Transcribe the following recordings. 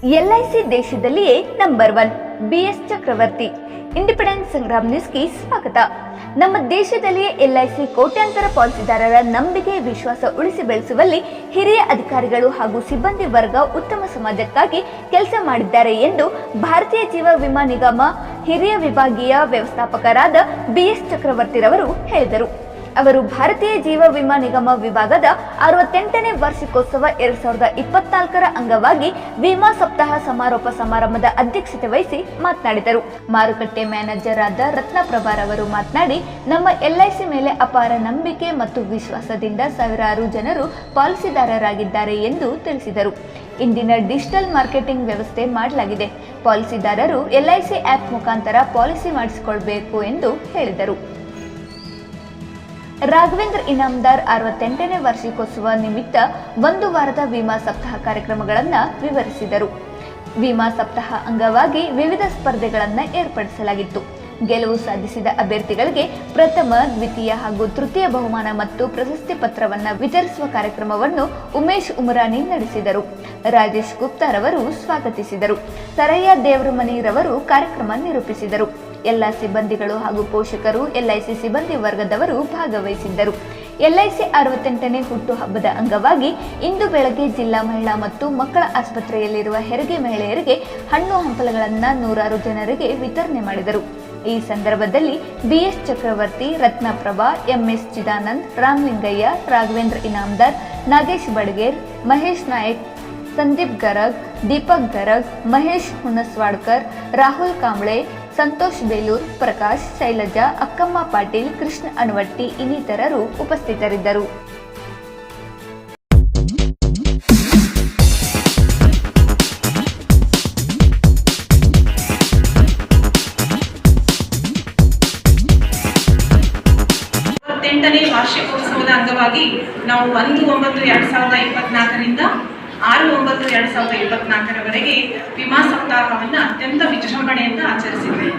LIC ದೇಶದಲ್ಲಿಯೇ number 1 BS ಚಕ್ರವರ್ತಿ independence Sangram ನ್ಯೂಸ್ಗೆ ಸ್ವಾಗತ. ನಮ್ಮ ದೇಶದಲ್ಲಿಯೇ LIC ಕೋಟ್ಯಾಂತರ ಪಾಲಿಸಿದಾರರ ನಂಬಿಕೆ ವಿಶ್ವಾಸ ಉಳಿಸಿ ಬೆಳೆಸುವಲ್ಲಿ ಹಿರಿಯ ಅಧಿಕಾರಿಗಳು ಹಾಗೂ ಸಿಬ್ಬಂದಿ ವರ್ಗ ಉತ್ತಮ ಸಮಾಜಕ್ಕಾಗಿ ಕೆಲಸ ಮಾಡಿದ್ದಾರೆ ಎಂದು ಭಾರತೀಯ ಜೀವ ವಿಮಾ ನಿಗಮ ಹಿರಿಯ ವಿಭಾಗೀಯ ವ್ಯವಸ್ಥಾಪಕರಾದ BS ಚಕ್ರವರ್ತಿರವರು ಹೇಳಿದರು. ಅವರು ಭಾರತೀಯ ಜೀವ ವಿಮಾ ನಿಗಮ ವಿಭಾಗದ 68ನೇ ವಾರ್ಷಿಕೋತ್ಸವ 2024ರ ಅಂಗವಾಗಿ ವಿಮಾ ಸಪ್ತಾಹ ಸಮಾರೋಪ ಸಮಾರಂಭದ ಅಧ್ಯಕ್ಷತೆ ವಹಿಸಿ ಮಾತನಾಡಿದರು. ಮಾರುಕಟ್ಟೆ ಮ್ಯಾನೇಜರ್ ಆದ ರತ್ನಪ್ರಭಾರವರು ಮಾತನಾಡಿ, ನಮ್ಮ LIC ಮೇಲೆ ಅಪಾರ ನಂಬಿಕೆ ಮತ್ತು ವಿಶ್ವಾಸದಿಂದ ಸಾವಿರಾರು ಜನರು ಪಾಲಿಸಿದಾರರಾಗಿದ್ದಾರೆ ಎಂದು ತಿಳಿಸಿದರು. ಇಂದಿನ ಡಿಜಿಟಲ್ ಮಾರ್ಕೆಟಿಂಗ್ ವ್ಯವಸ್ಥೆ ಮಾಡಲಾಗಿದೆ. ಪಾಲಿಸಿದಾರರು LIC ಆ್ಯಪ್ ಮುಖಾಂತರ ಪಾಲಿಸಿ ಮಾಡಿಸಿಕೊಳ್ಳಬೇಕು ಎಂದು ಹೇಳಿದರು. ರಾಘವೇಂದ್ರ ಇನಾಮದಾರ್ 68ನೇ ವಾರ್ಷಿಕೋತ್ಸವ ನಿಮಿತ್ತ ಒಂದು ವಾರದ ವಿಮಾ ಸಪ್ತಾಹ ಕಾರ್ಯಕ್ರಮಗಳನ್ನು ವಿವರಿಸಿದರು. ವಿಮಾ ಸಪ್ತಾಹ ಅಂಗವಾಗಿ ವಿವಿಧ ಸ್ಪರ್ಧೆಗಳನ್ನು ಏರ್ಪಡಿಸಲಾಗಿತ್ತು. ಗೆಲುವು ಸಾಧಿಸಿದ ಅಭ್ಯರ್ಥಿಗಳಿಗೆ ಪ್ರಥಮ, ದ್ವಿತೀಯ ಹಾಗೂ ತೃತೀಯ ಬಹುಮಾನ ಮತ್ತು ಪ್ರಶಸ್ತಿ ಪತ್ರವನ್ನು ವಿತರಿಸುವ ಕಾರ್ಯಕ್ರಮವನ್ನು ಉಮೇಶ್ ಉಮರಾನಿ ನಡೆಸಿದರು. ರಾಜೇಶ್ ಗುಪ್ತಾರವರು ಸ್ವಾಗತಿಸಿದರು. ಸರಯ್ಯ ದೇವರಮನಿರವರು ಕಾರ್ಯಕ್ರಮ ನಿರೂಪಿಸಿದರು. ಎಲ್ಲ ಸಿಬ್ಬಂದಿಗಳು ಹಾಗೂ ಪೋಷಕರು, LIC ಸಿಬ್ಬಂದಿ ವರ್ಗದವರು ಭಾಗವಹಿಸಿದ್ದರು. LIC 68ನೇ ಹುಟ್ಟುಹಬ್ಬದ ಅಂಗವಾಗಿ ಇಂದು ಬೆಳಗ್ಗೆ ಜಿಲ್ಲಾ ಮಹಿಳಾ ಮತ್ತು ಮಕ್ಕಳ ಆಸ್ಪತ್ರೆಯಲ್ಲಿರುವ ಹೆರಿಗೆ ಮಹಿಳೆಯರಿಗೆ ಹಣ್ಣು ಹಂಪಲುಗಳನ್ನು ನೂರಾರು ಜನರಿಗೆ ವಿತರಣೆ ಮಾಡಿದರು. ಈ ಸಂದರ್ಭದಲ್ಲಿ BS ಚಕ್ರವರ್ತಿ, ರತ್ನಪ್ರಭಾ, MS ಚಿದಾನಂದ್, ರಾಮಲಿಂಗಯ್ಯ, ರಾಘವೇಂದ್ರ ಇನಾಮದಾರ್, ನಾಗೇಶ್ ಬಡಗೇರ್, ಮಹೇಶ್ ನಾಯಕ್, ಸಂದೀಪ್ ಗರಗ್, ದೀಪಕ್ ಗರಗ್, ಮಹೇಶ್ ಹುಣಸ್ವಾಡ್ಕರ್, ರಾಹುಲ್ ಕಾಂಬ್ಳೆ, ಸಂತೋಷ್ ಬೇಲೂರ್, ಪ್ರಕಾಶ್, ಶೈಲಜಾ, ಅಕ್ಕಮ್ಮ ಪಾಟೀಲ್, ಕೃಷ್ಣ ಅಣವಟ್ಟಿ ಇನ್ನಿತರರು ಉಪಸ್ಥಿತರಿದ್ದರು. ನೇ ವಾರ್ಷಿಕೋತ್ಸವದ ಅಂಗವಾಗಿ ನಾವು 1/9/2024ರಿಂದ 6/9/2024ರವರೆಗೆ ವಿಮಾ ಸಪ್ತಾಹವನ್ನು ಅತ್ಯಂತ ವಿಜೃಂಭಣೆಯಿಂದ ಆಚರಿಸಿದ್ದೇವೆ.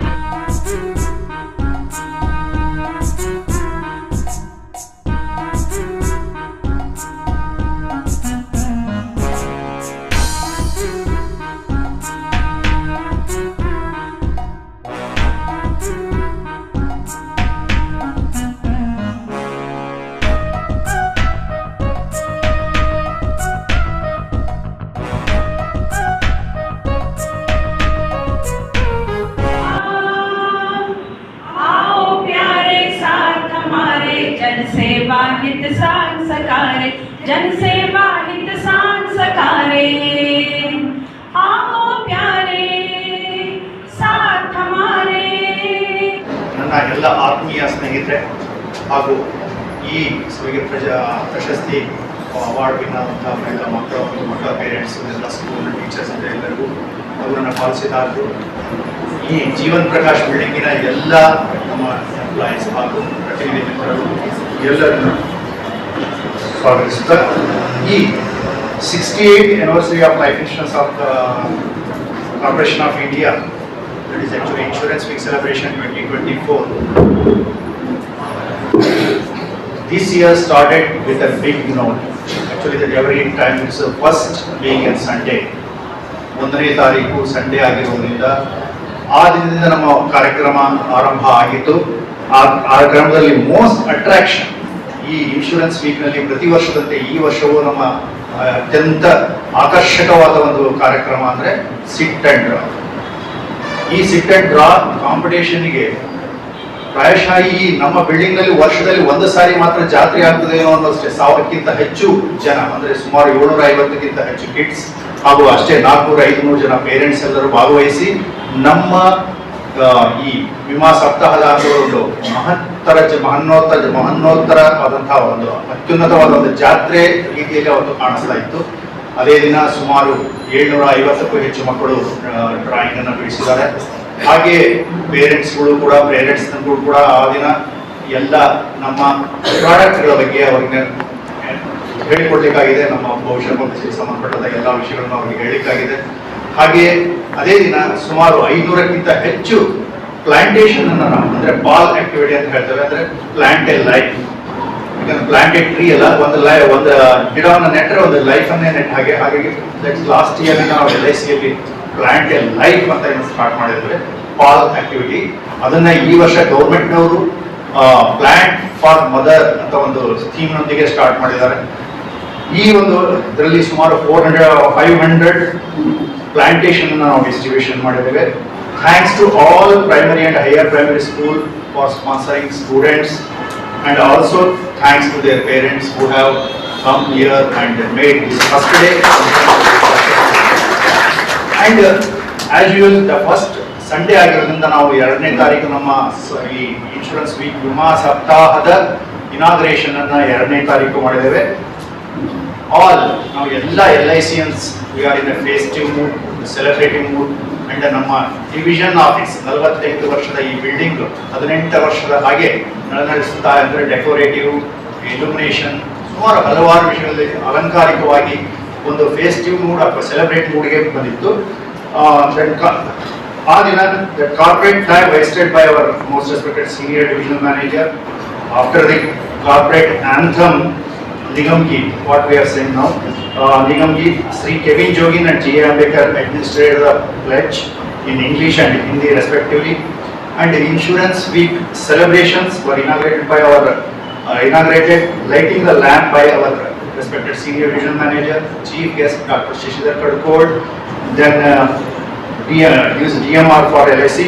जनसेवा हित सांग सकारे, जनसेवा हित सांग सकारे, आओ प्यारे साथ हमारे. ನನ್ನ ಎಲ್ಲ ಆತ್ಮೀಯ ಸ್ನೇಹಿತರೆ ಹಾಗೂ ಈ ಪ್ರಶಸ್ತಿ ಅವಾರ್ಡ್ ವಿನ್ನಾದಂಥ ಎಲ್ಲ ಮಕ್ಕಳು ಮತ್ತು ಮಕ್ಕಳ ಪೇರೆಂಟ್ಸ್ ಎಲ್ಲ ಸ್ಕೂಲ್ ಟೀಚರ್ಸ್ ಅಂತ ಎಲ್ಲರಿಗೂ ಹಾಗೂ ನನ್ನ ಪಾಲಿಸಿದಾರರು, ಈ ಜೀವನ್ ಪ್ರಕಾಶ್ ಬಿಲ್ಡಿಂಗಿನ ಎಲ್ಲ ನಮ್ಮ ಎಂಪ್ಲಾಯೀಸ್ ಹಾಗೂ ಪ್ರತಿನಿಧಿ ಮಿತ್ರರು ಎಲ್ಲರನ್ನು ಸ್ವಾಗತಿಸುತ್ತಾ, ಈ 68th anniversary of life insurance of the Corporation of India, that is actually Insurance Week Celebration 2024. This year started with a big note. Actually, that every time it's the first being on Sunday. 1ನೇ ತಾರೀಕು Sunday ಆಗಿರೋದ್ರಿಂದ ಆ ದಿನದಿಂದ ನಮ್ಮ ಕಾರ್ಯಕ್ರಮ ಆರಂಭ ಆಗಿತ್ತು. ಆ ಕ್ರಮದಲ್ಲಿ ಮೋಸ್ಟ್ ಅಟ್ರಾಕ್ಷನ್ ಈ ಇನ್ಶೂರೆನ್ಸ್ ವೀಕ್ನಲ್ಲಿ ಪ್ರತಿ ವರ್ಷದಂತೆ ಈ ವರ್ಷವೂ ನಮ್ಮ ಅತ್ಯಂತ ಆಕರ್ಷಕವಾದ ಒಂದು ಕಾರ್ಯಕ್ರಮ ಅಂದರೆ ಸಿಟ್ ಅಂಡ್ ಡ್ರಾ. ಈ ಸಿಟ್ ಅಂಡ್ ಡ್ರಾ ಕಾಂಪಿಟೇಷನ್ಗೆ ಪ್ರಾಯಶಃ ಈ ನಮ್ಮ ಬಿಲ್ಡಿಂಗ್ನಲ್ಲಿ ವರ್ಷದಲ್ಲಿ ಒಂದು ಸಾರಿ ಮಾತ್ರ ಜಾತ್ರೆ ಆಗ್ತದೇನೋ ಅನ್ನೋಷ್ಟೇ 1000ಕ್ಕಿಂತ ಹೆಚ್ಚು ಜನ, ಅಂದರೆ ಸುಮಾರು 750ಕ್ಕಿಂತ ಹೆಚ್ಚು ಕಿಡ್ಸ್ ಹಾಗೂ ಅಷ್ಟೇ 400-500 ಜನ ಪೇರೆಂಟ್ಸ್ ಎಲ್ಲರೂ ಭಾಗವಹಿಸಿ ನಮ್ಮ ಈ ವಿಮಾ ಸಪ್ತಾಹದ ಒಂದು ಮಹೋತ್ತರವಾದಂತಹ ಒಂದು ಅತ್ಯುನ್ನತವಾದ ಒಂದು ಜಾತ್ರೆ ರೀತಿಯಲ್ಲಿ ಅವತ್ತು ಕಾಣಿಸ್ತಾ ಇತ್ತು. ಅದೇ ದಿನ ಸುಮಾರು 750ಕ್ಕೂ ಹೆಚ್ಚು ಮಕ್ಕಳು ಡ್ರಾಯಿಂಗ್ ಅನ್ನು ಬಿಡಿಸಿದ್ದಾರೆ. ಹಾಗೆ ಪೇರೆಂಟ್ಸ್ಗಳು ಕೂಡ ಆ ದಿನ ಎಲ್ಲ ನಮ್ಮ ಪ್ರಾಡಕ್ಟ್ಗಳ ಬಗ್ಗೆ ಅವರಿಗೆ ಹೇಳಿಕೊಡ್ಲಿಕ್ಕಾಗಿದೆ. ನಮ್ಮ ಭವಿಷ್ಯ ಭವಿಷ್ಯಕ್ಕೆ ಸಂಬಂಧಪಟ್ಟದ ಎಲ್ಲ ವಿಷಯಗಳನ್ನು ಅವರಿಗೆ ಹೇಳಲಿಕ್ಕಾಗಿದೆ. ಹಾಗೆ ಅದೇ ದಿನ ಸುಮಾರು 500ಕ್ಕಿಂತ ಹೆಚ್ಚು ಪ್ಲಾಂಟೇಶನ್ ಅನ್ನು ನಾವು, ಅಂದರೆ ಪಾಲ್ ಆಕ್ಟಿವಿಟಿ ಅಂತ ಹೇಳ್ತೇವೆ, ಅಂದರೆ plant A life, planted tree ಅಲ್ಲ, ಒಂದು ಗಿಡವನ್ನು ನೆಟ್ಟರೆ ಒಂದು ಲೈಫ್ ಅನ್ನೇ ನೆಟ್ ಹಾಗಾಗಿ ಲಾಸ್ಟ್ ಇಯರ್ ನಾವು LICಯಲ್ಲಿ ಪ್ಲಾಂಟ್ ಎ ಲೈಫ್ ಅಂತ ಏನು ಸ್ಟಾರ್ಟ್ ಮಾಡಿದ್ರೆ ಪಾಲ್ ಆಕ್ಟಿವಿಟಿ. ಅದನ್ನ ಈ ವರ್ಷ ಗೌರ್ಮೆಂಟ್ನವರು ಪ್ಲಾಂಟ್ ಫಾರ್ ಮದರ್ ಅಂತ ಒಂದು ಥೀಮ್ನೊಂದಿಗೆ ಸ್ಟಾರ್ಟ್ ಮಾಡಿದ್ದಾರೆ. ಈ ಒಂದು ಇದರಲ್ಲಿ ಸುಮಾರು 500 ಪ್ಲಾಂಟೇಶನ್ ನಾವು ಡಿಸ್ಟ್ರಿಬ್ಯೂಷನ್ ಮಾಡಿದ್ದೇವೆ. Thanks to all primary and higher primary school for sponsoring students, and also thanks to their parents who have come here and made this first day. And as usual, the first Sunday ಆಗಿರೋದ್ರಿಂದ ನಾವು 2ನೇ ತಾರೀಕು ನಮ್ಮ ಈ insurance weak ವಿಮಾ ಸಪ್ತಾಹದ inauguration ಅನ್ನ 2ನೇ ತಾರೀಕು ಮಾಡಿದ್ದೇವೆ. ಆಲ್ ನಾವು ಎಲ್ಲ LICians we are in a festive mood, celebrating mood. And ನಮ್ಮ ಡಿವಿಷನ್ ಆಫೀಸ್ 48 ವರ್ಷದ ಈ ಬಿಲ್ಡಿಂಗ್ 18 ವರ್ಷದ ಹಾಗೆ ನಡೆಸುತ್ತಾ ಅಂದರೆ ಡೆಕೋರೇಟಿವ್, ಇಲ್ಯುಮಿನೇಷನ್, ಸುಮಾರು ಹಲವಾರು ವಿಷಯಗಳಲ್ಲಿ ಅಲಂಕಾರಿಕವಾಗಿ ಒಂದು ಫೆಸ್ಟಿವ್ ಮೂಡ್ ಅಥವಾ ಸೆಲೆಬ್ರೇಟ್ ಮೂಡ್ಗೆ ಬಂದಿತ್ತು. ಆ ದಿನ corporate flag hoisted by our most respected senior divisional manager. After the corporate anthem, Nigam Geet, what we are saying now, Nigam Geet, Sri Kevin Jogin and G. Ambekar administered the pledge in English and Hindi respectively. And the Insurance Week celebrations were inaugurated by our lighting the lamp by our respected senior division manager, chief guest Dr. Shishidhar Kadkod, then DMR for LIC.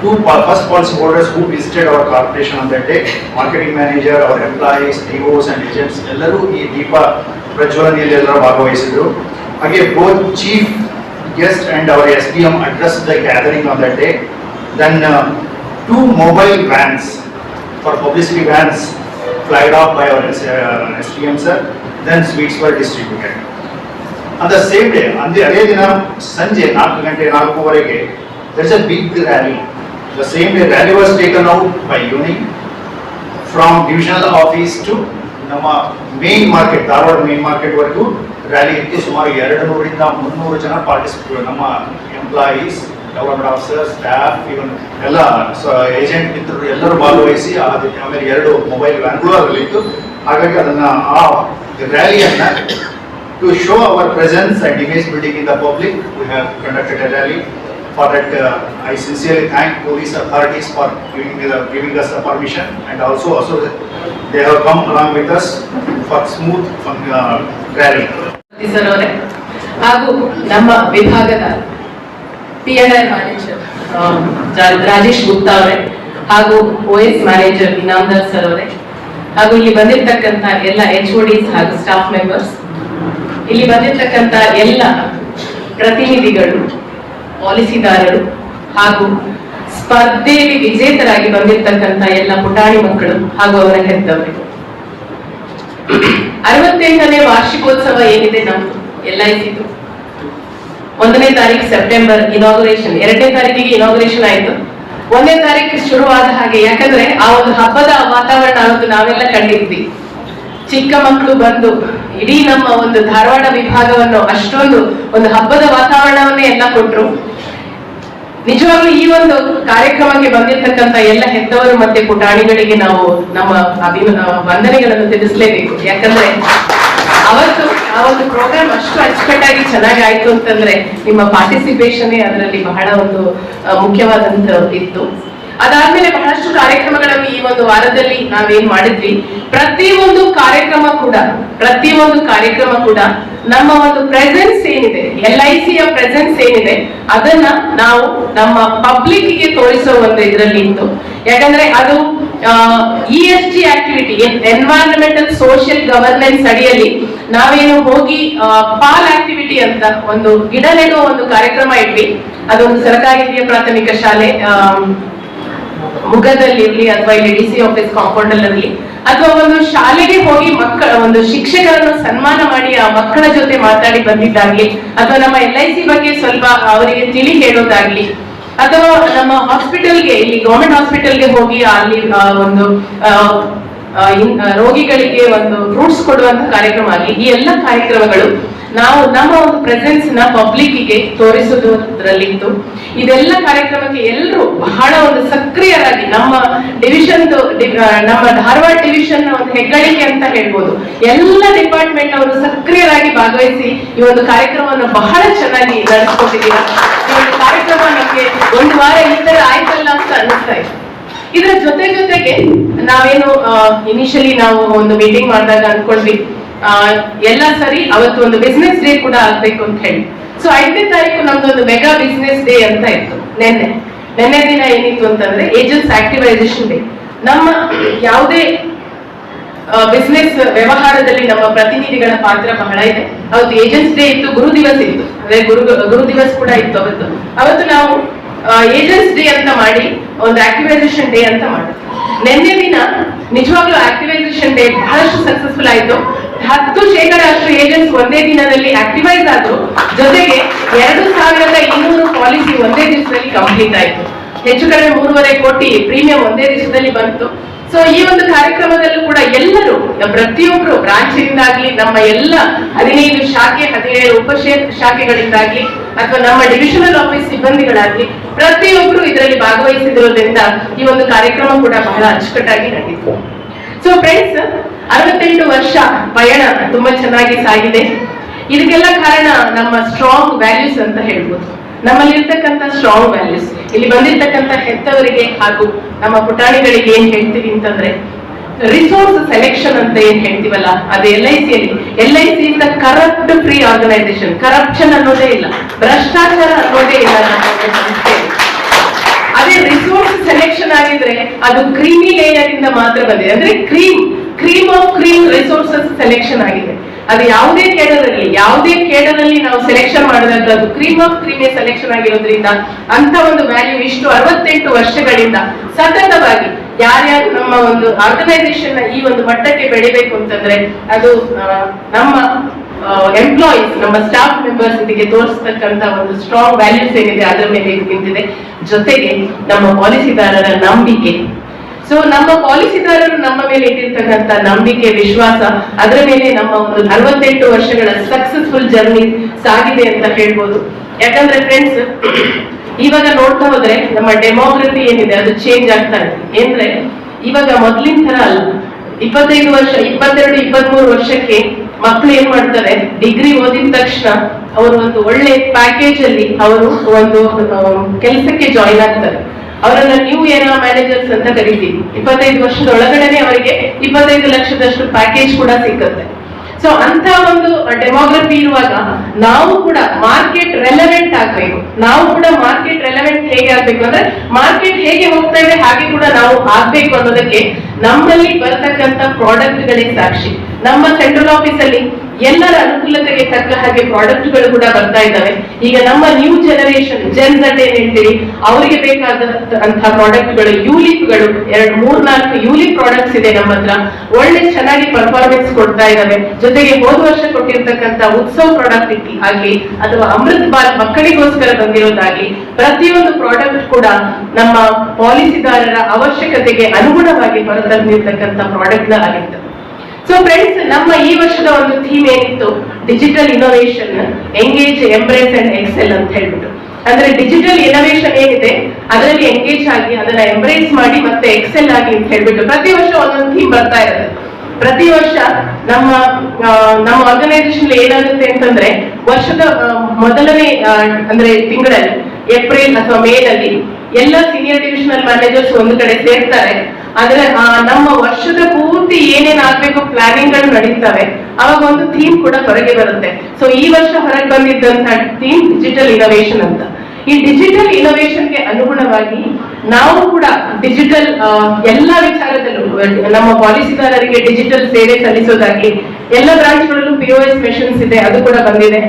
Two first policy holders who visited our corporation on that day, marketing manager, our employees, DOs and agents, ಎಲ್ಲರೂ ಈ ದೀಪ ಪ್ರಜ್ವಲನೆಯಲ್ಲಿ ಎಲ್ಲರೂ ಭಾಗವಹಿಸಿದ್ರು. ಹಾಗೆ both chief guest and our SDM addressed the gathering on that day. Then 2 mobile vans for publicity vans flied off by our SDM sir. Then sweets were distributed. On the same day, ಅದೇ ದಿನ ಸಂಜೆ 4:04 there is a big rally. The same day rally was taken out by UNI from divisional office to ನಮ್ಮ main market, Dharwad main market ವರೆಗೂ rally ಇತ್ತು. ಸುಮಾರು 200ರಿಂದ 300 ಜನ participate, ನಮ್ಮ employees, development officer, staff, ಇವನ್ ಎಲ್ಲ ಏಜೆಂಟ್ ಮಿತ್ರರು ಎಲ್ಲರೂ ಭಾಗವಹಿಸಿ ಆಮೇಲೆ 2 ಮೊಬೈಲ್ ವ್ಯಾನ್ಗಳು ಅದರಲ್ಲಿ ಇತ್ತು. ಹಾಗಾಗಿ ಅದನ್ನ ಆ ರ್ಯಾಲಿಯನ್ನ to show our presence and image building in the public, we have conducted a rally. For that, I sincerely thank police authorities for giving us the permission, and also they have come along with us for smooth rally. Sir ಅವರೇ ಹಾಗೂ ನಮ್ಮ ವಿಭಾಗದ PNI manager Rajesh Gupta ಅವರೇ ಹಾಗೂ OS manager Inamdar sir ಅವರೇ ಹಾಗೂ ಇಲ್ಲಿ ಬಂದಿರತಕ್ಕಂತ ಎಲ್ಲ HODs ಹಾಗೂ ಸ್ಟಾಫ್ ಮೆಂಬರ್ಸ್, ಇಲ್ಲಿ ಬಂದಿರತಕ್ಕಂತ ಎಲ್ಲ ಪ್ರತಿನಿಧಿಗಳು, ಪಾಲಿಸಿದಾರರು ಹಾಗೂ ಸ್ಪರ್ಧೆಯಲ್ಲಿ ವಿಜೇತರಾಗಿ ಬಂದಿರತಕ್ಕಂತ ಎಲ್ಲ ಪುಟಾಣಿ ಮಕ್ಕಳು ಹಾಗೂ ಅವರ ಹೆತ್ತವರು, 68ನೇ ವಾರ್ಷಿಕೋತ್ಸವ ಏನಿದೆ ನಮ್ದು LICದು 1ನೇ ತಾರೀಕು ಸೆಪ್ಟೆಂಬರ್ ಇನಾಗ್ರೇಷನ್, 2ನೇ ತಾರೀಕಿಗೆ ಇನಾಗ್ರೇಷನ್ ಆಯ್ತು. 1ನೇ ತಾರೀಕು ಶುರುವಾದ ಹಾಗೆ, ಯಾಕಂದ್ರೆ ಆ ಒಂದು ಹಬ್ಬದ ವಾತಾವರಣ ಅವತ್ತು ನಾವೆಲ್ಲ ಕಂಡಿದ್ವಿ. ಚಿಕ್ಕ ಮಕ್ಕಳು ಬಂದು ಇಡೀ ನಮ್ಮ ಒಂದು ಧಾರವಾಡ ವಿಭಾಗವನ್ನು ಅಷ್ಟೊಂದು ಒಂದು ಹಬ್ಬದ ವಾತಾವರಣವನ್ನೇ ಎಲ್ಲ ಕೊಟ್ರು. ನಿಜವಾಗ್ಲೂ ಈ ಒಂದು ಕಾರ್ಯಕ್ರಮಕ್ಕೆ ಬಂದಿರತಕ್ಕಂತ ಎಲ್ಲ ಹೆತ್ತವರು ಮತ್ತೆ ಪುಟಾಣಿಗಳಿಗೆ ನಾವು ನಮ್ಮ ವಂದನೆಗಳನ್ನು ತಿಳಿಸಲೇಬೇಕು. ಯಾಕಂದ್ರೆ ಅವತ್ತು ಆ ಒಂದು ಪ್ರೋಗ್ರಾಮ್ ಅಷ್ಟು ಅಚ್ಚುಕಟ್ಟಾಗಿ ಚೆನ್ನಾಗಿ ಆಯ್ತು ಅಂತಂದ್ರೆ ನಿಮ್ಮ ಪಾರ್ಟಿಸಿಪೇಷನ್ ಅದರಲ್ಲಿ ಬಹಳ ಒಂದು ಮುಖ್ಯವಾದಂತ ಇತ್ತು. ಅದಾದ್ಮೇಲೆ ಬಹಳಷ್ಟು ಕಾರ್ಯಕ್ರಮಗಳನ್ನು ಈ ಒಂದು ವಾರದಲ್ಲಿ ನಾವೇನ್ ಮಾಡಿದ್ವಿ. ಪ್ರತಿಯೊಂದು ಕಾರ್ಯಕ್ರಮ ಕೂಡ ನಮ್ಮ ಒಂದು ಪ್ರೆಸೆನ್ಸ್ ಏನಿದೆ, LICಯ ಪ್ರೆಸೆನ್ಸ್ ಏನಿದೆ ಅದನ್ನ ನಾವು ನಮ್ಮ ಪಬ್ಲಿಕ್ ಗೆ ತೋರಿಸೋ ಒಂದು ಇದರಲ್ಲಿ ಇತ್ತು. ಯಾಕಂದ್ರೆ ಅದು ESG activity, environmental social governance ಅಡಿಯಲ್ಲಿ ನಾವೇನು ಹೋಗಿ ಪಾಲ್ ಆಕ್ಟಿವಿಟಿ ಅಂತ ಒಂದು ಗಿಡ ನೆಡುವ ಒಂದು ಕಾರ್ಯಕ್ರಮ ಇಟ್ವಿ. ಅದೊಂದು ಸರ್ಕಾರಿ ಹಿರಿಯ ಪ್ರಾಥಮಿಕ ಶಾಲೆ ಮುಗದಲ್ಲಿ ಇರ್ಲಿ ಅಥವಾ ಇಲ್ಲಿ DC ಆಫೀಸ್ ಕಾಂಪೌಂಡ್ ಅಲ್ಲಿ ಅಥವಾ ಒಂದು ಶಾಲೆಗೆ ಹೋಗಿ ಒಂದು ಶಿಕ್ಷಕರನ್ನು ಸನ್ಮಾನ ಮಾಡಿ ಆ ಮಕ್ಕಳ ಜೊತೆ ಮಾತಾಡಿ ಬಂದಿದ್ದಾಗ್ಲಿ, ಅಥವಾ ನಮ್ಮ LIC ಬಗ್ಗೆ ಸ್ವಲ್ಪ ಅವರಿಗೆ ತಿಳಿ ಹೇಳೋದಾಗ್ಲಿ, ಅಥವಾ ನಮ್ಮ ಹಾಸ್ಪಿಟಲ್ಗೆ, ಇಲ್ಲಿ ಗವರ್ಮೆಂಟ್ ಹಾಸ್ಪಿಟಲ್ಗೆ ಹೋಗಿ ಅಲ್ಲಿ ಒಂದು ರೋಗಿಗಳಿಗೆ ಒಂದು ಫ್ರೂಟ್ಸ್ ಕೊಡುವಂತ ಕಾರ್ಯಕ್ರಮ ಆಗಲಿ, ಈ ಎಲ್ಲ ಕಾರ್ಯಕ್ರಮಗಳು ನಾವು ನಮ್ಮ ಒಂದು ಪ್ರೆಸೆನ್ಸ್ ನ ಪಬ್ಲಿಕ್ಗೆ ತೋರಿಸುವುದರಲ್ಲಿತ್ತು. ಇದೆಲ್ಲ ಕಾರ್ಯಕ್ರಮಕ್ಕೆ ಎಲ್ಲರೂ ಬಹಳ ಒಂದು ಸಕ್ರಿಯರಾಗಿ ನಮ್ಮ ಡಿವಿಷನ್ ನಮ್ಮ ಧಾರವಾಡ ಡಿವಿಷನ್ ಒಂದು ಹೆಗ್ಗಳಿಕೆ ಅಂತ ಹೇಳ್ಬೋದು. ಎಲ್ಲ ಡಿಪಾರ್ಟ್ಮೆಂಟ್ ಅವರು ಸಕ್ರಿಯರಾಗಿ ಭಾಗವಹಿಸಿ ಈ ಒಂದು ಕಾರ್ಯಕ್ರಮವನ್ನು ಬಹಳ ಚೆನ್ನಾಗಿ ನಡೆಸ್ಕೊಟ್ಟಿದ್ದೀರಾ. ಈ ಒಂದು ಕಾರ್ಯಕ್ರಮ ನಮಗೆ ಒಂದು ವಾರ ಈ ತರ ಆಯ್ತಲ್ಲ ಅಂತ ಅನ್ನಿಸ್ತಾ ಇದೆ. ಇದರ ಜೊತೆಗೆ ನಾವೇನು ಇನಿಷಿಯಲಿ ನಾವು ಒಂದು ಮೀಟಿಂಗ್ ಮಾಡಿದಾಗ ಅನ್ಕೊಂಡ್ವಿ ಎಲ್ಲ ಸರಿ, ಅವತ್ತು ಒಂದು ಬಿಸ್ನೆಸ್ ಡೇ ಕೂಡ ಆಗ್ಬೇಕು ಅಂತ ಹೇಳಿ. ಸೊ 5ನೇ ತಾರೀಕು ನಮ್ದೊಂದು ಮೆಗಾ ಬಿಸ್ನೆಸ್ ಡೇ ಅಂತ ಇತ್ತು. ನಿನ್ನೆ ದಿನ ಏನಿತ್ತು ಅಂತಂದ್ರೆ ಏಜೆಂಟ್ಸ್ ಆಕ್ಟಿವೈಸೇಷನ್ ಡೇ. ನಮ್ಮ ಯಾವುದೇ ಬಿಸ್ನೆಸ್ ವ್ಯವಹಾರದಲ್ಲಿ ನಮ್ಮ ಪ್ರತಿನಿಧಿಗಳ ಪಾತ್ರ ಬಹಳ ಇದೆ. ಅವತ್ತು ಏಜೆಂಟ್ಸ್ ಡೇ ಇತ್ತು, ಗುರು ದಿವಸ್ ಇತ್ತು, ಅದೇ ಗುರು ದಿವಸ್ ಕೂಡ ಇತ್ತು. ಅವತ್ತು ನಾವು ಏಜೆಂಟ್ಸ್ ಡೇ ಅಂತ ಮಾಡಿ ಒಂದು ಆಕ್ಟಿವೈಸೇಷನ್ ಡೇ ಅಂತ ಮಾಡಿದ್ವಿ. ನಿನ್ನೆ ದಿನ ನಿಜವಾಗ್ಲೂ ಆಕ್ಟಿವೈಸೇಷನ್ ಡೇ ಬಹಳಷ್ಟು ಸಕ್ಸಸ್ಫುಲ್ ಆಯ್ತು. 10% ಏಜೆಂಟ್ಸ್ ಒಂದೇ ದಿನದಲ್ಲಿ ಆಕ್ಟಿವೈಸ್ ಆದ್ರು. ಜೊತೆಗೆ 2200 ಪಾಲಿಸಿ ಒಂದೇ ದಿವಸದಲ್ಲಿ ಕಂಪ್ಲೀಟ್ ಆಯ್ತು. ಹೆಚ್ಚು ಕಡಿಮೆ 3.5 ಕೋಟಿ ಪ್ರೀಮಿಯಂ ಒಂದೇ ದಿವಸದಲ್ಲಿ ಬಂತು. ಸೊ ಈ ಒಂದು ಕಾರ್ಯಕ್ರಮದಲ್ಲೂ ಕೂಡ ಎಲ್ಲರೂ, ಪ್ರತಿಯೊಬ್ಬರು ಬ್ರಾಂಚಿನಿಂದಾಗ್ಲಿ, ನಮ್ಮ ಎಲ್ಲ 15 ಶಾಖೆ 17 ಉಪ ಶಾಖೆಗಳಿಂದಾಗ್ಲಿ ಅಥವಾ ನಮ್ಮ ಡಿವಿಷನಲ್ ಆಫೀಸ್ ಸಿಬ್ಬಂದಿಗಳಾಗ್ಲಿ ಪ್ರತಿಯೊಬ್ಬರು ಇದರಲ್ಲಿ ಭಾಗವಹಿಸಿರೋದ್ರಿಂದ ಈ ಒಂದು ಕಾರ್ಯಕ್ರಮ ಕೂಡ ಬಹಳ ಅಚ್ಚುಕಟ್ಟಾಗಿ ನಡೆಯಿತು. ಸೊ ಫ್ರೆಂಡ್ಸ್, 68 ವರ್ಷ ಪಯಣ ತುಂಬಾ ಚೆನ್ನಾಗಿ ಸಾಗಿದೆ. ಇದಕ್ಕೆಲ್ಲ ಕಾರಣ ನಮ್ಮ ಸ್ಟ್ರಾಂಗ್ ವ್ಯಾಲ್ಯೂಸ್ ಅಂತ ಹೇಳ್ಬೋದು. ನಮ್ಮಲ್ಲಿರ್ತಕ್ಕಂಥ ಸ್ಟ್ರಾಂಗ್ ವ್ಯಾಲ್ಯೂಸ್ ಇಲ್ಲಿ ಬಂದಿರ್ತಕ್ಕಂಥ ಹೆತ್ತವರಿಗೆ ಹಾಗೂ ನಮ್ಮ ಪುಟಾಣಿಗಳಿಗೆ ಏನ್ ಹೇಳ್ತೀವಿ ಅಂತಂದ್ರೆ, ರಿಸೋರ್ಸ್ ಸೆಲೆಕ್ಷನ್ ಅಂತ ಏನ್ ಹೇಳ್ತೀವಲ್ಲ, ಅದು LIC is the corrupt free organisation. Corruption ಅನ್ನೋದೇ ಇಲ್ಲ, ಭ್ರಷ್ಟಾಚಾರ ಅನ್ನೋದೇ ಇಲ್ಲ ನಮ್ಮ ಸಂಸ್ಥೆಯಲ್ಲಿ. ಅದೇ ರಿಸೋರ್ಸ್ ಸೆಲೆಕ್ಷನ್ ಆಗಿದ್ರೆ ಅದು ಕ್ರೀಮಿ ಲೇಯರ್ ಇಂದ ಮಾತ್ರ ಬಂದಿದೆ. ಅಂದ್ರೆ cream of cream resources selection ಆಗಿದೆ. ಅದು ಯಾವುದೇ ಕೇಡರಲ್ಲಿ ನಾವು ಸೆಲೆಕ್ಷನ್ ಮಾಡಿದಾಗ ಅದು ಕ್ರೀಮ್ ಆಫ್ ಕ್ರೀಮೇ ಸೆಲೆಕ್ಷನ್ ಆಗಿರೋದ್ರಿಂದ ಅಂತ ಒಂದು ವ್ಯಾಲ್ಯೂ ಇಷ್ಟು 68 ವರ್ಷಗಳಿಂದ ಸತತವಾಗಿ ಯಾರ್ಯಾರು ನಮ್ಮ ಒಂದು ಆರ್ಗನೈಸೇಷನ್ ಈ ಒಂದು ಮಟ್ಟಕ್ಕೆ ಬೆಳಿಬೇಕು ಅಂತಂದ್ರೆ ಅದು ನಮ್ಮ ಎಂಪ್ಲಾಯೀಸ್, ನಮ್ಮ ಸ್ಟಾಫ್ ಮೆಂಬರ್ಸ್ ಇದಕ್ಕೆ ತೋರಿಸ್ತಕ್ಕಂತ ಒಂದು ಸ್ಟ್ರಾಂಗ್ ವ್ಯಾಲ್ಯೂಸ್ ಏನಿದೆ ಅದರ ಮೇಲೆ ನಿಂತಿದೆ. ಜೊತೆಗೆ ನಮ್ಮ ಪಾಲಿಸಿದಾರರ ನಂಬಿಕೆ. ಸೊ ನಮ್ಮ ಪಾಲಿಸಿದಾರರು ನಮ್ಮ ಮೇಲೆ ಇಟ್ಟಿರ್ತಕ್ಕಂಥ ನಂಬಿಕೆ, ವಿಶ್ವಾಸ, ಅದರ ಮೇಲೆ ನಮ್ಮ ಒಂದು 68 ವರ್ಷಗಳ ಸಕ್ಸಸ್ಫುಲ್ ಜರ್ನಿ ಸಾಗಿದೆ ಅಂತ ಹೇಳ್ಬೋದು. ಯಾಕಂದ್ರೆ ಫ್ರೆಂಡ್ಸ್, ಇವಾಗ ನೋಡ್ತಾ ಹೋದ್ರೆ ನಮ್ಮ ಡೆಮೋಗ್ರಫಿ ಏನಿದೆ ಅದು ಚೇಂಜ್ ಆಗ್ತಾ ಇದೆ. ಏನ್ರೆ ಇವಾಗ ಮೊದ್ಲಿನ ತರ ಅಲ್ಲ. 25 ವರ್ಷ, 22, 23 ವರ್ಷಕ್ಕೆ ಮಕ್ಕಳು ಏನ್ ಮಾಡ್ತಾರೆ, ಡಿಗ್ರಿ ಓದಿದ ತಕ್ಷಣ ಅವರು ಒಂದು ಒಳ್ಳೆ ಪ್ಯಾಕೇಜ್ ಅಲ್ಲಿ ಅವರು ಒಂದು ಕೆಲಸಕ್ಕೆ ಜಾಯಿನ್ ಆಗ್ತಾರೆ. ಅವರನ್ನ ನ್ಯೂ ಏರಾ ಮ್ಯಾನೇಜರ್ಸ್ ಅಂತ ಕರಿತೀವಿ. 25 ವರ್ಷದ ಒಳಗಡೆನೆ ಅವರಿಗೆ 25 ಲಕ್ಷದಷ್ಟು ಪ್ಯಾಕೇಜ್ ಕೂಡ ಸಿಕ್ಕುತ್ತೆ. ಸೊ ಅಂತ ಒಂದು ಡೆಮೋಗ್ರಫಿ ಇರುವಾಗ ನಾವು ಕೂಡ ಮಾರ್ಕೆಟ್ ರೆಲೆವೆಂಟ್ ಆಗ್ಬೇಕು. ನಾವು ಕೂಡ ಮಾರ್ಕೆಟ್ ರೆಲೆವೆಂಟ್ ಹೇಗೆ ಆಗ್ಬೇಕು ಅಂದ್ರೆ, ಮಾರ್ಕೆಟ್ ಹೇಗೆ ಹೋಗ್ತಾ ಇದೆ ಹಾಗೆ ಕೂಡ ನಾವು ಆಗ್ಬೇಕು ಅನ್ನೋದಕ್ಕೆ ನಮ್ಮಲ್ಲಿ ಬರತಕ್ಕಂತ ಪ್ರಾಡಕ್ಟ್ಗಳೇ ಸಾಕ್ಷಿ. ನಮ್ಮ ಸೆಂಟ್ರಲ್ ಆಫೀಸ್ ಅಲ್ಲಿ ಎಲ್ಲರ ಅನುಕೂಲತೆಗೆ ತಕ್ಕ ಹಾಗೆ ಪ್ರಾಡಕ್ಟ್ಗಳು ಕೂಡ ಬರ್ತಾ ಇದ್ದಾವೆ. ಈಗ ನಮ್ಮ ನ್ಯೂ ಜನರೇಷನ್ ಜೆನ್ ಝಡ್ ಏನ್ ಹೇಳ್ತೀವಿ, ಅವರಿಗೆ ಬೇಕಾದಂತಹ ಪ್ರಾಡಕ್ಟ್ಗಳು, ಯೂಲಿಪ್ಗಳು 2-3-4 ಯೂಲಿಪ್ ಪ್ರಾಡಕ್ಟ್ಸ್ ಇದೆ ನಮ್ಮ ಹತ್ರ. ಒಳ್ಳೆ ಚೆನ್ನಾಗಿ ಪರ್ಫಾರ್ಮೆನ್ಸ್ ಕೊಡ್ತಾ ಇದ್ದಾವೆ. ಜೊತೆಗೆ ಹೋದ ವರ್ಷ ಕೊಟ್ಟಿರ್ತಕ್ಕಂಥ ಉತ್ಸವ್ ಪ್ರಾಡಕ್ಟ್ ಆಗ್ಲಿ ಅಥವಾ ಅಮೃತ್ ಬಾಲ್ ಮಕ್ಕಳಿಗೋಸ್ಕರ ಬಂದಿರೋದಾಗ್ಲಿ, ಪ್ರತಿಯೊಂದು ಪ್ರಾಡಕ್ಟ್ ಕೂಡ ನಮ್ಮ ಪಾಲಿಸಿದಾರರ ಅವಶ್ಯಕತೆಗೆ ಅನುಗುಣವಾಗಿ ಹೊರತಂದಿರ್ತಕ್ಕಂಥ ಪ್ರಾಡಕ್ಟ್ ಆಗಿರ್ತದೆ. ಸೊ ಫ್ರೆಂಡ್ಸ್, ನಮ್ಮ ಈ ವರ್ಷದ ಒಂದು ಥೀಮ್ ಏನಿತ್ತು, digital innovation, engage, embrace and excel ಅಂತ ಹೇಳ್ಬಿಟ್ಟು. ಅಂದ್ರೆ ಡಿಜಿಟಲ್ ಇನೋವೇಷನ್ ಏನಿದೆ ಅದರಲ್ಲಿ ಎಂಗೇಜ್ ಆಗಿ ಅದನ್ನ ಎಂಬ್ರೇಸ್ ಮಾಡಿ ಮತ್ತೆ ಎಕ್ಸೆಲ್ ಆಗಿ ಅಂತ ಹೇಳ್ಬಿಟ್ಟು ಪ್ರತಿ ವರ್ಷ ಒಂದೊಂದು ಥೀಮ್ ಬರ್ತಾ ಇರುತ್ತೆ. ಪ್ರತಿ ವರ್ಷ ನಮ್ಮ ಆರ್ಗನೈಸೇಷನ್ ಏನಾಗುತ್ತೆ ಅಂತಂದ್ರೆ, ವರ್ಷದ ಮೊದಲನೇ ಅಂದ್ರೆ ತಿಂಗಳಲ್ಲಿ ಏಪ್ರಿಲ್ ಅಥವಾ ಮೇನಲ್ಲಿ ಎಲ್ಲ ಸೀನಿಯರ್ ಡಿವಿಷನಲ್ ಮ್ಯಾನೇಜರ್ಸ್ ಒಂದು ಕಡೆ ಸೇರ್ತಾರೆ. ಆದ್ರೆ ನಮ್ಮ ವರ್ಷದ ಪೂರ್ತಿ ಏನೇನ್ ಆಗ್ಬೇಕು ಪ್ಲಾನಿಂಗ್ ಗಳು ನಡೀತವೆ. ಅವಾಗ ಒಂದು ಥೀಮ್ ಕೂಡ ಹೊರಗೆ ಬರುತ್ತೆ. ಸೊ ಈ ವರ್ಷ ಹೊರಗೆ ಬಂದಿದ್ದಂತ ಥೀಮ್ ಡಿಜಿಟಲ್ ಇನೋವೇಷನ್ ಅಂತ. ಈ ಡಿಜಿಟಲ್ ಇನೋವೇಷನ್ಗೆ ಅನುಗುಣವಾಗಿ ನಾವು ಕೂಡ ಡಿಜಿಟಲ್ ಎಲ್ಲಾ ವಿಚಾರದಲ್ಲೂ ನಮ್ಮ ಪಾಲಿಸಿದಾರರಿಗೆ ಡಿಜಿಟಲ್ ಸೇವೆ ಸಲ್ಲಿಸೋದಾಗ್ಲಿ, ಎಲ್ಲ ಬ್ರಾಂಚ್ಗಳಲ್ಲೂ POS ಮೆಷಿನ್ಸ್ ಇದೆ, ಅದು ಕೂಡ ಬಂದಿದೆ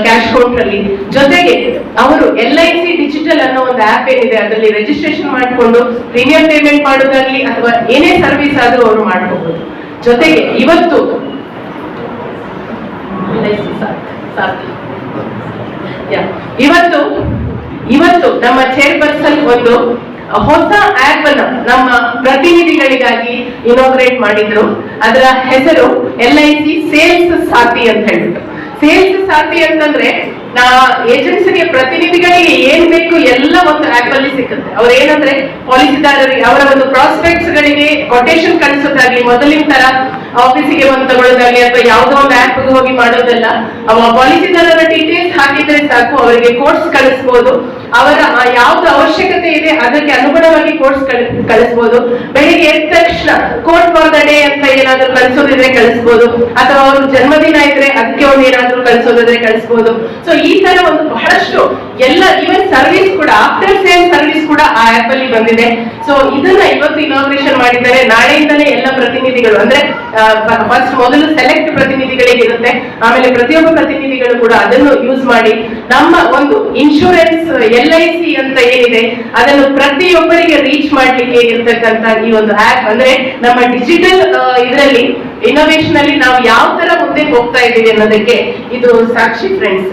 ಕ್ಯಾಶ್ ಕೌಂಟರ್ ಅಲ್ಲಿ. ಜೊತೆಗೆ ಅವರು LIC ಡಿಜಿಟಲ್ ಅನ್ನೋ ಒಂದು ಆಪ್ ಏನಿದೆ ಅದರಲ್ಲಿ ರಿಜಿಸ್ಟ್ರೇಷನ್ ಮಾಡಿಕೊಂಡು ಪ್ರೀಮಿಯಂ ಪೇಮೆಂಟ್ ಮಾಡೋದಾಗ್ಲಿ ಅಥವಾ ಏನೇ ಸರ್ವಿಸ್ ಆದ್ರೂ ಅವರು ಮಾಡ್ಕೋಬಹುದು. ಜೊತೆಗೆ ಇವತ್ತು ನಮ್ಮ ಚೇರ್ಪರ್ಸನ್ ಒಂದು ಹೊಸ ಆಪ್ ಅನ್ನು ನಮ್ಮ ಪ್ರತಿನಿಧಿಗಳಿಗಾಗಿ ಇನಾಗ್ರೇಟ್ ಮಾಡಿದ್ರು. ಅದರ ಹೆಸರು LIC ಸೇಲ್ಸ್ ಸಾಥಿ ಅಂತ ಹೇಳ್ಬಿಟ್ಟು. ಸೇಲ್ಸ್ ಸಾಧ್ಯ ಅಂತಂದ್ರೆ ನಾ ಏಜೆನ್ಸಿಗೆ ಪ್ರತಿನಿಧಿಗಳಿಗೆ ಏನ್ ಬೇಕು ಎಲ್ಲ ಒಂದು ಆಪ್ ಅಲ್ಲಿ ಸಿಕ್ಕುತ್ತೆ. ಅವ್ರ ಏನಂದ್ರೆ ಪಾಲಿಸಿದಾರರಿಗೆ ಅವರ ಒಂದು ಪ್ರಾಸ್ಪೆಕ್ಟ್ಸ್ ಗಳಿಗೆ ಕೊಟೇಶನ್ ಕಳಿಸೋದಾಗ್ಲಿ, ಮೊದಲಿನ ತರ ಆಫೀಸಿಗೆ ಒಂದು ತಗೊಳ್ಳೋದಾಗ್ಲಿ ಅಥವಾ ಯಾವುದೋ ಒಂದು ಆಪ್ ಹೋಗಿ ಮಾಡೋದಲ್ಲ. ಪಾಲಿಸಿದಾರರ ಡೀಟೇಲ್ಸ್ ಹಾಕಿದ್ರೆ ಸಾಕು, ಅವರಿಗೆ ಕೋರ್ಸ್ ಕಳಿಸ್ಬೋದು. ಅವರ ಯಾವ್ದು ಅವಶ್ಯಕತೆ ಇದೆ ಅದಕ್ಕೆ ಅನುಗುಣವಾಗಿ ಕೋರ್ಸ್ ಕಳಿಸ್ಬೋದು. ಬೆಳಿಗ್ಗೆ ಎದ್ದ ತಕ್ಷಣ ಕೋಡ್ ಫಾರ್ ದ ಡೇ ಅಂತ ಏನಾದ್ರೂ ಕಳಿಸೋದಿದ್ರೆ ಕಳಿಸ್ಬೋದು, ಅಥವಾ ಅವ್ರ ಜನ್ಮದಿನ ಇದ್ರೆ ಅದಕ್ಕೆ ಒಂದು ಏನಾದ್ರೂ ಕಳಿಸೋದಿದ್ರೆ ಕಳಿಸ್ಬೋದು. ಸೊ ಈ ತರ ಒಂದು ಬಹಳಷ್ಟು ಎಲ್ಲ ಈವನ್ ಸರ್ವಿಸ್ ಕೂಡ, ಆಫ್ಟರ್ ಸೇಲ್ ಸರ್ವಿಸ್ ಕೂಡ ಆ ಆಪ್ ಅಲ್ಲಿ ಬಂದಿದೆ. ಸೊ ಇದನ್ನ ಇವತ್ತು ಇನಾಗ್ರೇಷನ್ ಮಾಡಿದ್ದಾರೆ. ನಾಳೆಯಿಂದಲೇ ಎಲ್ಲ ಪ್ರತಿನಿಧಿಗಳು ಅಂದ್ರೆ ಫಸ್ಟ್ ಮೊದಲು ಸೆಲೆಕ್ಟ್ ಪ್ರತಿನಿಧಿಗಳಿಗೆ ಇರುತ್ತೆ, ಆಮೇಲೆ ಪ್ರತಿಯೊಬ್ಬ ಪ್ರತಿನಿಧಿಗಳು ಕೂಡ ಅದನ್ನು ಯೂಸ್ ಮಾಡಿ ನಮ್ಮ ಒಂದು ಇನ್ಶೂರೆನ್ಸ್ LIC ಅಂತ ಏನಿದೆ ಅದನ್ನು ಪ್ರತಿಯೊಬ್ಬರಿಗೆ ರೀಚ್ ಮಾಡ್ಲಿಕ್ಕೆ ಇರ್ತಕ್ಕಂತ ಈ ಒಂದು ಆಪ್ ಅಂದ್ರೆ ನಮ್ಮ ಡಿಜಿಟಲ್ ಇದರಲ್ಲಿ ಇನ್ನೋವೇಷನ್ ಅಲ್ಲಿ ನಾವು ಯಾವ ತರ ಮುಂದೆ ಹೋಗ್ತಾ ಇದ್ದೀವಿ ಅನ್ನೋದಕ್ಕೆ ಇದು ಸಾಕ್ಷಿ friends.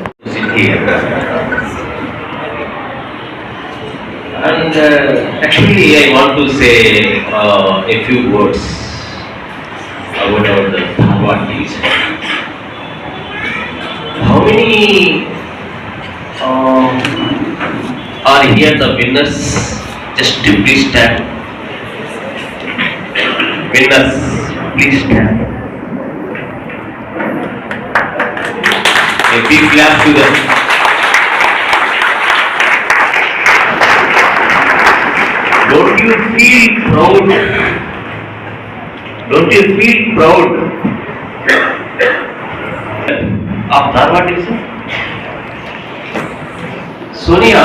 And actually, I want to say a few words about the Dharwad division. How many are here the winners? Just to please stand. Winners, please stand. A big clap to them. Don't you feel proud? Don't you feel proud of Dharwad division? Sonia,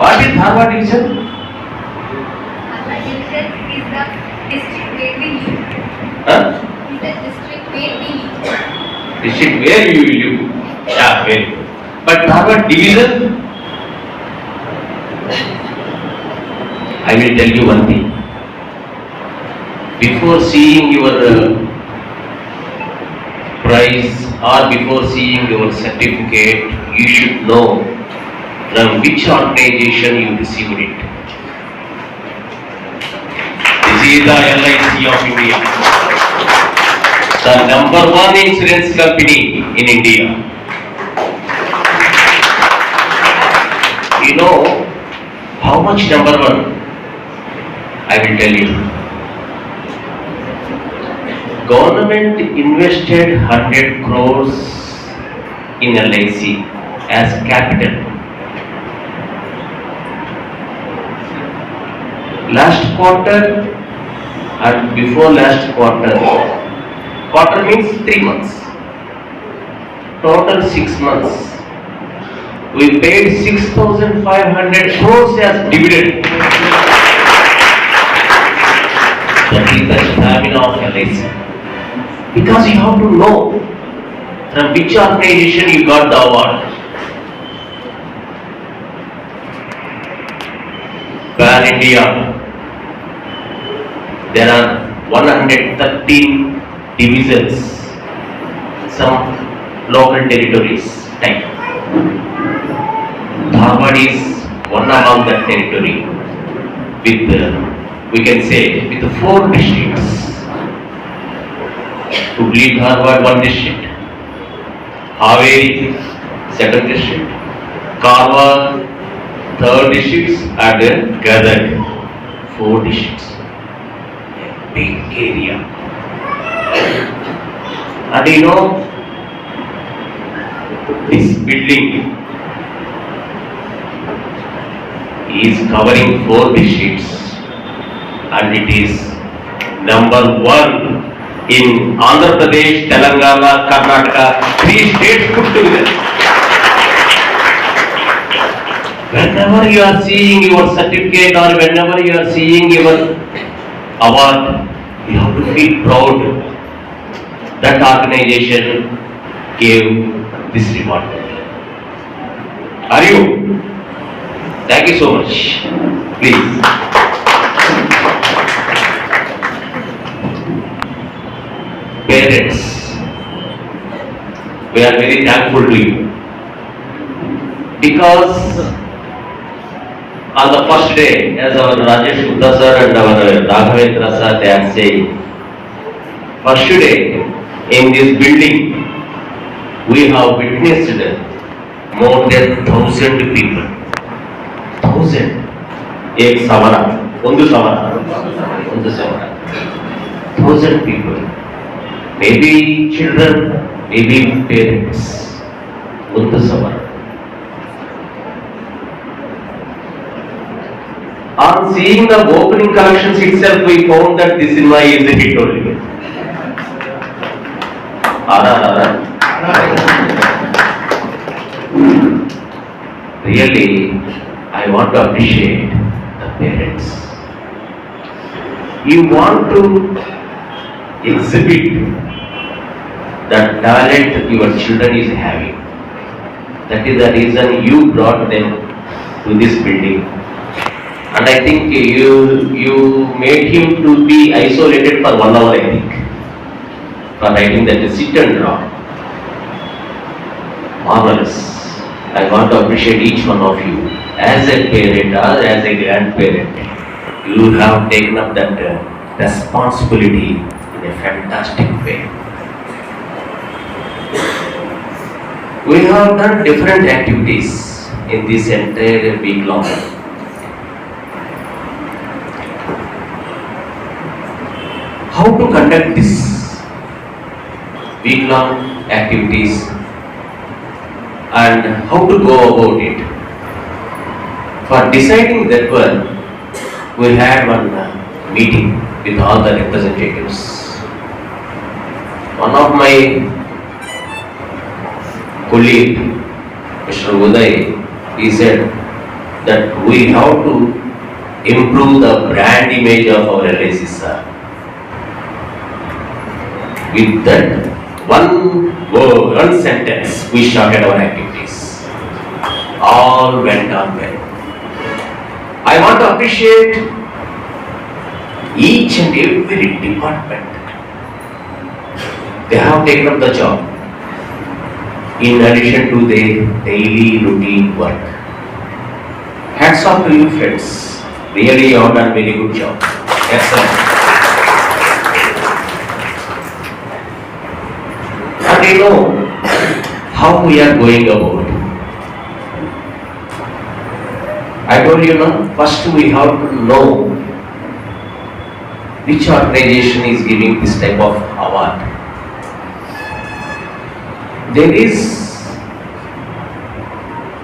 what is Dharwad division? Division is the district where we live. Huh? Is the district where we live. District where you live. Yeah, very good. But Dharwad division, I will tell you one thing. Before seeing your prize or before seeing your certificate, you should know from which organization you received it. This is the LIC of India, the number one insurance company in India. You know how much number one? I will tell you. Government invested 100 crores in LIC as capital. Last quarter and before last quarter, quarter means 3 months, total 6 months, we paid 6,500 crores as dividend. That is the stamina of LIC. Because you have to know from which organization you got the award. Pan India, there are 113 divisions, some local territories type. Dharwad is one among that territory with we can say with 4 districts. Hubli Dharwad 1 district, Haveri 2nd district, Karwar 3rd districts, and Gadag 4 districts. Big area. And you know, this building is covering 4 districts and it is number 1 in Andhra Pradesh, Telangana, Karnataka, 3 states put together. Whenever you are seeing your certificate or whenever you are seeing your award, you have to feel proud that organization gave this reward. Are you? Thank you so much. Please. Parents, we are very thankful to you because on the first day, as our Rajesh Gupta sir and our Raghavendra sir, they are saying, first day in this building, we have witnessed more than 1,000 people. 1,000. एक सवारा, ಒಂದು ಸವಾರ, 1,000 people. Maybe children, maybe parents. ಒಂದು ಸವಾರ. On seeing the opening collections itself, we found that this cinema is a hit only. Really, I want to appreciate the parents. You want to exhibit the talent your children is having. That is the reason you brought them to this building. And I think you made him to be isolated for 1 hour, I think, for writing that sit and draw. Marvelous. I want to appreciate each one of you. As a parent or as a grandparent, you have taken up that responsibility in a fantastic way. We have done different activities in this entire week long. How to conduct this week-long activities and how to go about it. For deciding that one, we had one meeting with all the representatives. One of my colleague, Mr. Uday, he said that we have to improve the brand image of our LIC, sir. With that one sentence, we started our activities. All went on well. I want to appreciate each and every department. They have taken up the job in addition to their daily routine work. Hats off to you, friends. Really, you have done very good job. Excellent. And you know how we are going about. I told you, first we have to know which organization is giving this type of award. There is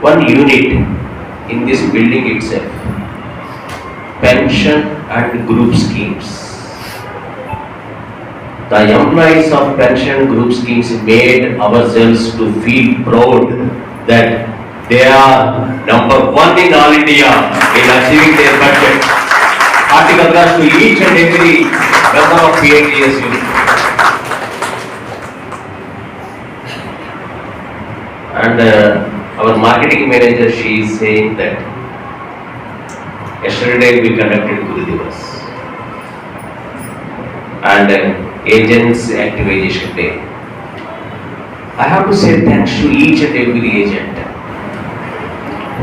one unit in this building itself, pension and group schemes. The employees of pension group schemes made ourselves to feel proud that they are number 1 in all India in achieving their budget. Hearty congrats to each and every member of PNGSU. And our marketing manager, she is saying that yesterday we conducted Guru Divas and agents activation day. I have to say thanks to each and every agent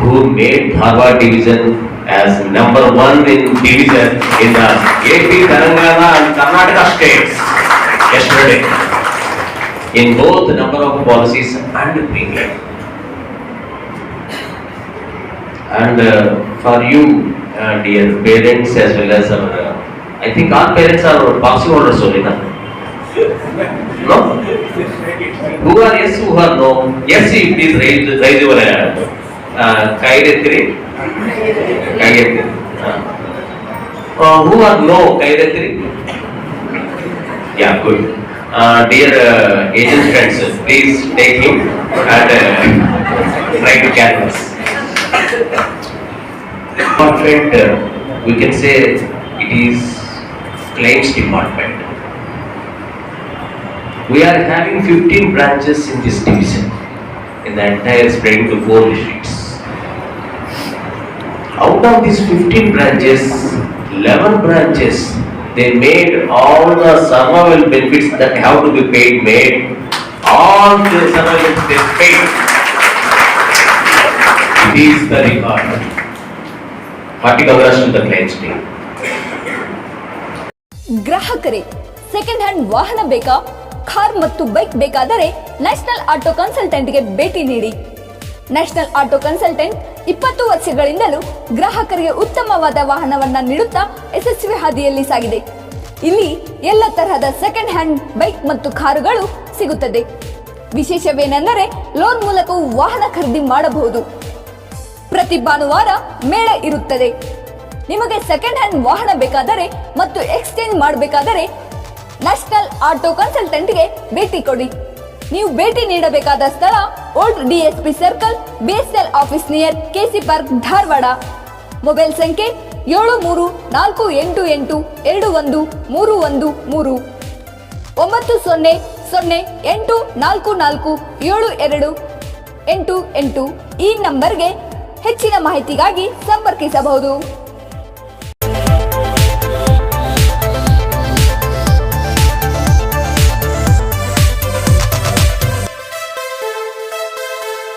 who made Dharwad division as number 1 in division in the AP, Telangana and Karnataka states yesterday in both the number of policies and premium. And for you, dear parents, as well as our, I think all parents are policy holders only, no? Who are yes, who are no? Yes, please raise your hand. Kairetri? Kairetri. Who are no? Kairetri? Yeah, good. Dear agent friends, please take him and try to canvas. Department, we can say it is claims department. We are having 15 branches in this division, in the entire spreading to 4 districts. Out of these 15 branches, 11 branches, they made all the survival benefits that have to be paid, made all the survival benefits paid. It is the record. Hearty congrats to the claims team. ಗ್ರಾಹಕರೇ, second hand ವಾಹನ ಬೇಕಾ? Car ಮತ್ತು bike ಬೇಕಾದರೆ national auto ಕನ್ಸಲ್ಟೆಂಟ್ಗೆ ಭೇಟಿ ನೀಡಿ. National auto consultant 20 ವರ್ಷಗಳಿಂದಲೂ ಗ್ರಾಹಕರಿಗೆ ಉತ್ತಮವಾದ ವಾಹನವನ್ನ ನೀಡುತ್ತಾ ಯಶಸ್ವಿ ಹಾದಿಯಲ್ಲಿ ಸಾಗಿದೆ. ಇಲ್ಲಿ ಎಲ್ಲ ತರಹದ ಸೆಕೆಂಡ್ ಹ್ಯಾಂಡ್ ಬೈಕ್ ಮತ್ತು ಕಾರುಗಳು ಸಿಗುತ್ತದೆ. ವಿಶೇಷವೇನೆಂದರೆ ಲೋನ್ ಮೂಲಕವೂ ವಾಹನ ಖರೀದಿ ಮಾಡಬಹುದು. ಪ್ರತಿ ಭಾನುವಾರ ಮೇಳ ಇರುತ್ತದೆ. ನಿಮಗೆ ಸೆಕೆಂಡ್ ಹ್ಯಾಂಡ್ ವಾಹನ ಬೇಕಾದರೆ ಮತ್ತು ಎಕ್ಸ್ಚೇಂಜ್ ಮಾಡಬೇಕಾದರೆ ನ್ಯಾಷನಲ್ ಆಟೋ ಕನ್ಸಲ್ಟೆಂಟ್ಗೆ ಭೇಟಿ ಕೊಡಿ. ನೀವು ಭೇಟಿ ನೀಡಬೇಕಾದ ಸ್ಥಳ old DSP circle, BSL office near KC park, Dharwad. Mobile ಸಂಖ್ಯೆ 7348821313 9008447288. ಈ ನಂಬರ್ಗೆ ಹೆಚ್ಚಿನ ಮಾಹಿತಿಗಾಗಿ ಸಂಪರ್ಕಿಸಬಹುದು.